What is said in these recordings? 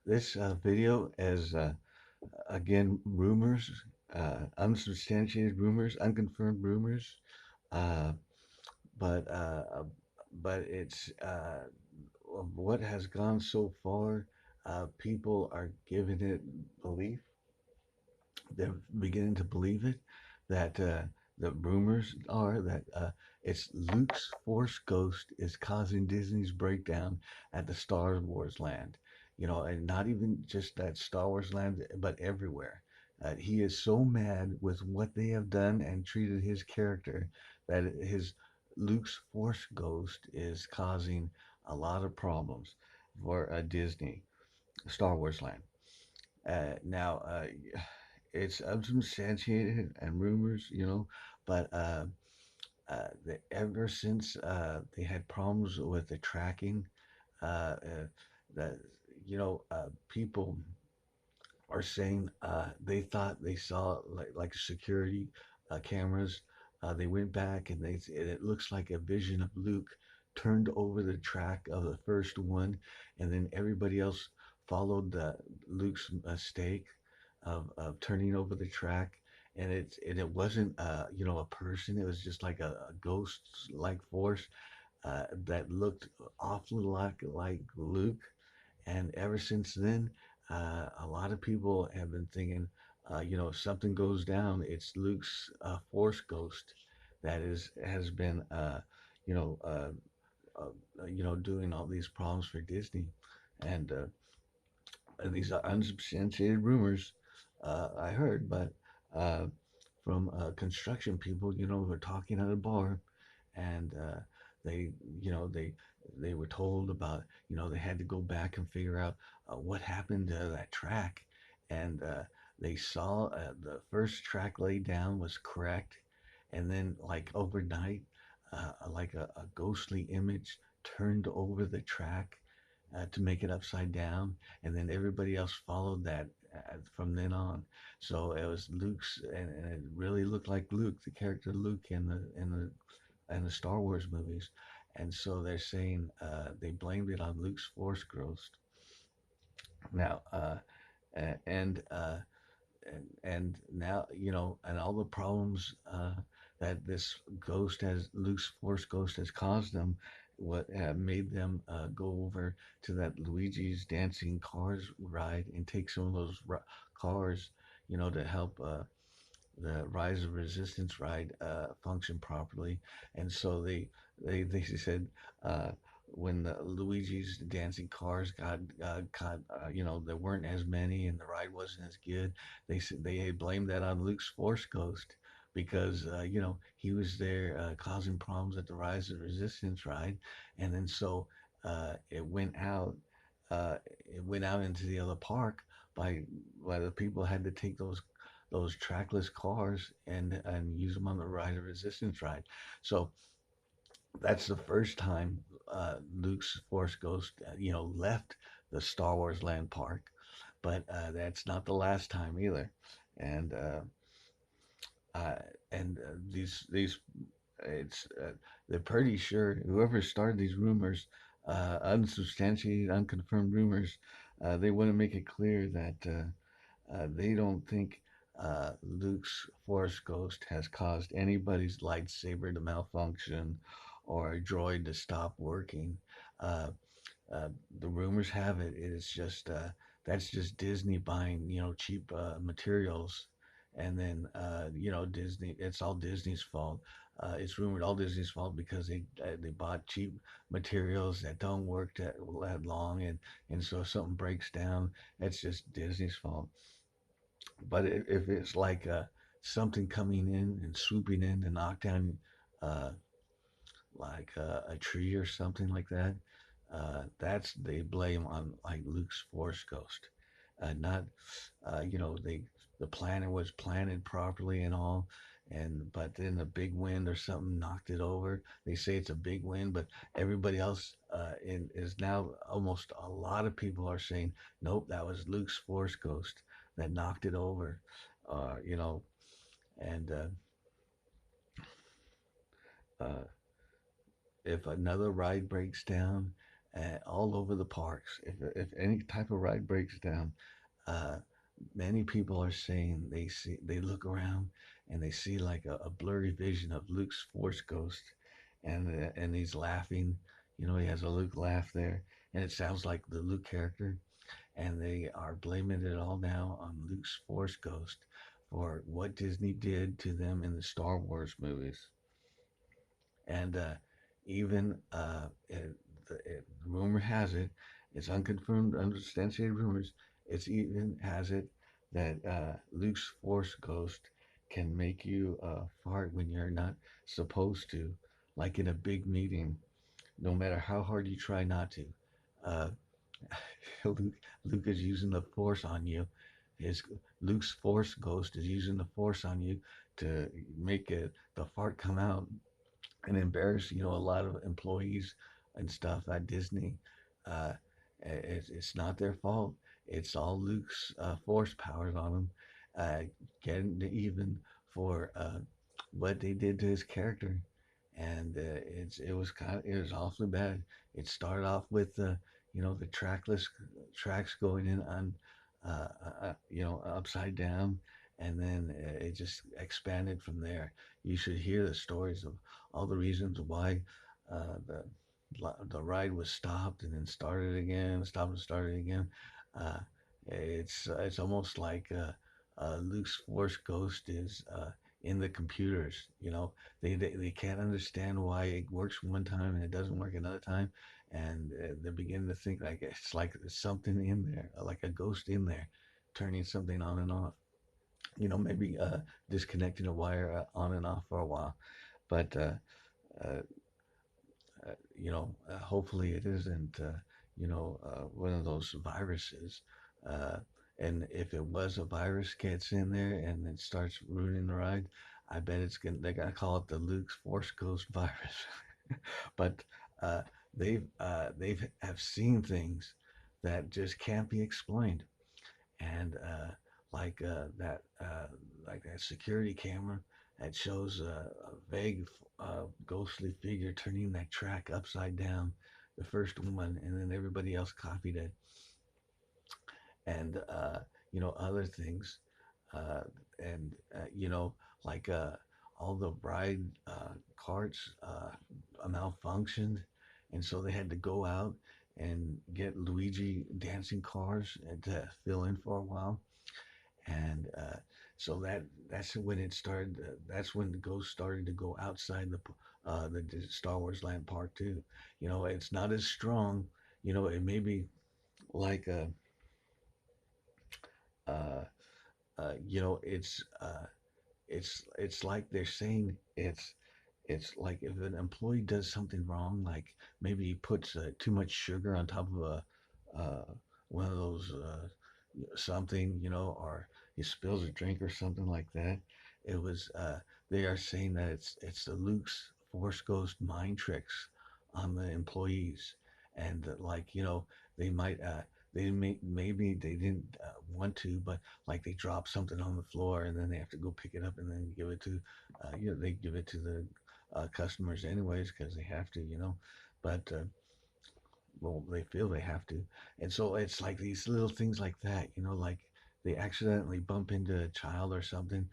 this video is again rumors, unsubstantiated rumors, unconfirmed rumors, uh, but uh, uh, but it's of what has gone so far. People are giving it belief. They're beginning to believe it. That the rumors are that it's Luke's Force Ghost is causing Disney's breakdown at the Star Wars land. You know, and not even just that Star Wars land, but everywhere. He is so mad with what they have done and treated his character that his Luke's Force Ghost is causing a lot of problems for Disney, Star Wars land. Now, it's unsubstantiated and rumors, but ever since they had problems with the tracking, that people are saying they thought they saw like security cameras. They went back and it looks like a vision of Luke turned over the track of the first one, and then everybody else followed Luke's mistake of turning over the track. And it wasn't a person. It was just like a ghost like force that looked awfully like Luke. And ever since then, a lot of people have been thinking, if something goes down, it's Luke's Force Ghost that is has been, you know, doing all these problems for Disney, and these are unsubstantiated rumors I heard, but uh, from construction people, who are talking at a bar, and they you know they were told about, they had to go back and figure out what happened to that track, and they saw the first track laid down was correct, and then like overnight, like a ghostly image turned over the track to make it upside down, and then everybody else followed that from then on. So it was Luke's, and it really looked like Luke, the character Luke in the Star Wars movies, and so they're saying they blamed it on Luke's Force Ghost. Now, and and now and all the problems that this ghost has, Luke's Force Ghost has caused them. What made them go over to that Luigi's Dancing Cars ride and take some of those cars, to help the Rise of Resistance ride function properly. And so they said when the Luigi's Dancing Cars got there weren't as many and the ride wasn't as good. They said they had blamed that on Luke's Force Ghost because he was there causing problems at the Rise of Resistance ride, and then so it went out. It went out into the other park by by the people had to take those trackless cars and use them on the ride of resistance ride. So that's the first time Luke's Force Ghost, left the Star Wars Land Park, but that's not the last time either. And uh, these it's they're pretty sure whoever started these rumors, unsubstantiated, unconfirmed rumors, they want to make it clear that. They don't think Luke's Force Ghost has caused anybody's lightsaber to malfunction or a droid to stop working. Uh, uh, the rumors have it is just that's just Disney buying cheap materials, and then Disney. It's all Disney's fault. It's rumored all Disney's fault because they bought cheap materials that don't work that long, and so if something breaks down, it's just Disney's fault. But if it's like something coming in and swooping in to knock down uh, like a tree or something like that, that's they blame on like Luke's Force Ghost, not they the planet was planted properly and all. And but then a big wind or something knocked it over. They say it's a big wind, but everybody else is now almost a lot of people are saying, nope, that was Luke's Force Ghost that knocked it over. And uh, if another ride breaks down all over the parks. If any type of ride breaks down, uh, many people are saying they look around and they see like a blurry vision of Luke's Force Ghost, and he's laughing. You know, he has a Luke laugh there, and it sounds like the Luke character. And they are blaming it all now on Luke's Force Ghost for what Disney did to them in the Star Wars movies. And even rumor has it, it's unconfirmed, unsubstantiated rumors. It's even has it that Luke's Force Ghost can make you fart when you're not supposed to, like in a big meeting, no matter how hard you try not to. Uh, Luke, Luke is using the Force on you. His Luke's Force Ghost is using the Force on you to make the fart come out and embarrass a lot of employees and stuff at Disney. Uh, it's not their fault. It's all Luke's force powers on him, uh, getting even for what they did to his character, and it was awfully bad. It started off with the trackless tracks going in on upside down, and then it just expanded from there. You should hear the stories of all the reasons why the ride was stopped and then started again, stopped and started again. Uh, it's almost like Luke's Force Ghost is in the computers. They can't understand why it works one time and it doesn't work another time, and they're beginning to think like it's like there's something in there, like a ghost in there, turning something on and off. Maybe disconnecting a wire on and off for a while, but uh, hopefully it isn't, one of those viruses. Uh, and if it was a virus gets in there and it starts ruining the ride, I bet they're gonna call it the Luke's Force Ghost virus. But uh, they've have seen things that just can't be explained, and like that security camera that shows a vague ghostly figure turning that track upside down, the first one, and then everybody else copied it, and other things, uh, and like all the ride carts malfunctioned, and so they had to go out and get Luigi dancing cars and to fill in for a while, and so that's when it started. That's when the ghost started to go outside the Star Wars Land Park too. It's not as strong. It may be like uh, it's like they're saying it's like if an employee does something wrong, like maybe he puts too much sugar on top of uh, one of those something, or he spills a drink or something like that. It was they are saying that it's the Luke's Force Ghost mind tricks on the employees, and that, like they might maybe they didn't want to, but like they drop something on the floor and then they have to go pick it up and then give it to they give it to the customers anyways because they have to, but well, they feel they have to. And so it's like these little things like that, like they accidentally bump into a child or something,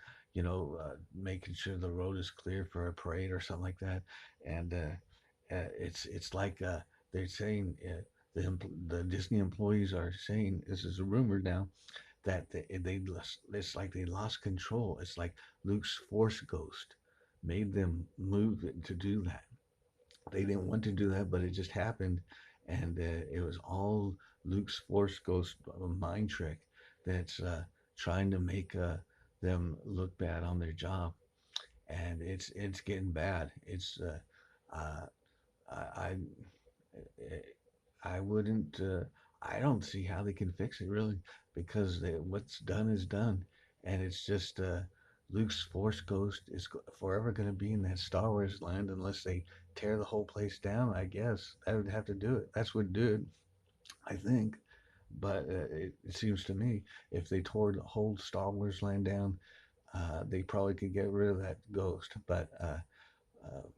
making sure the road is clear for a parade or something like that. And it's like they're saying, the Disney employees are saying, this is a rumor now, that it's like they lost control. It's like Luke's Force Ghost made them move to do that. They didn't want to do that, but it just happened, and it was all Luke's Force Ghost mind trick that's trying to make them look bad on their job, and it's getting bad. It's uh, I I wouldn't. I don't see how they can fix it really, because what's done is done, and it's just Luke's Force Ghost is forever going to be in that Star Wars land unless they tear the whole place down. I guess that would have to do it. That's what do it, I think. But it seems to me if they tore the whole Star Wars land down, they probably could get rid of that ghost. But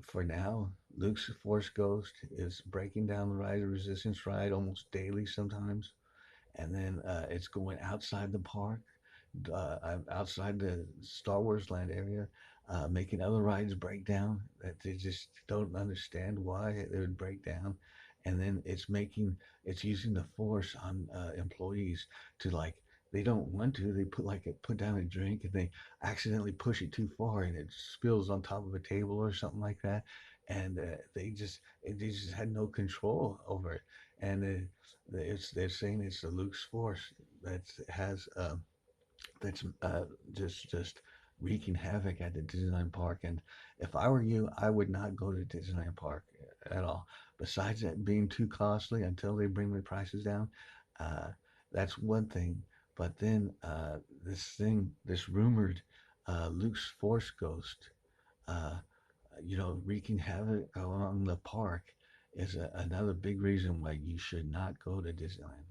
for now, Luke's Force Ghost is breaking down the Rise of Resistance ride almost daily sometimes, and then it's going outside the park, outside the Star Wars Land area, making other rides break down that they just don't understand why they would break down, and then it's using the force on employees to like they don't want to. They put down a drink and they accidentally push it too far and it spills on top of a table or something like that, and they just had no control over it, and they're saying it's the Luke's force that has that's just wreaking havoc at the Disneyland park. And if I were you, I would not go to Disneyland park at all. Besides that being too costly until they bring the prices down, uh, that's one thing. But then this rumored Luke's Force Ghost, uh, wreaking havoc along the park is another big reason why you should not go to Disneyland.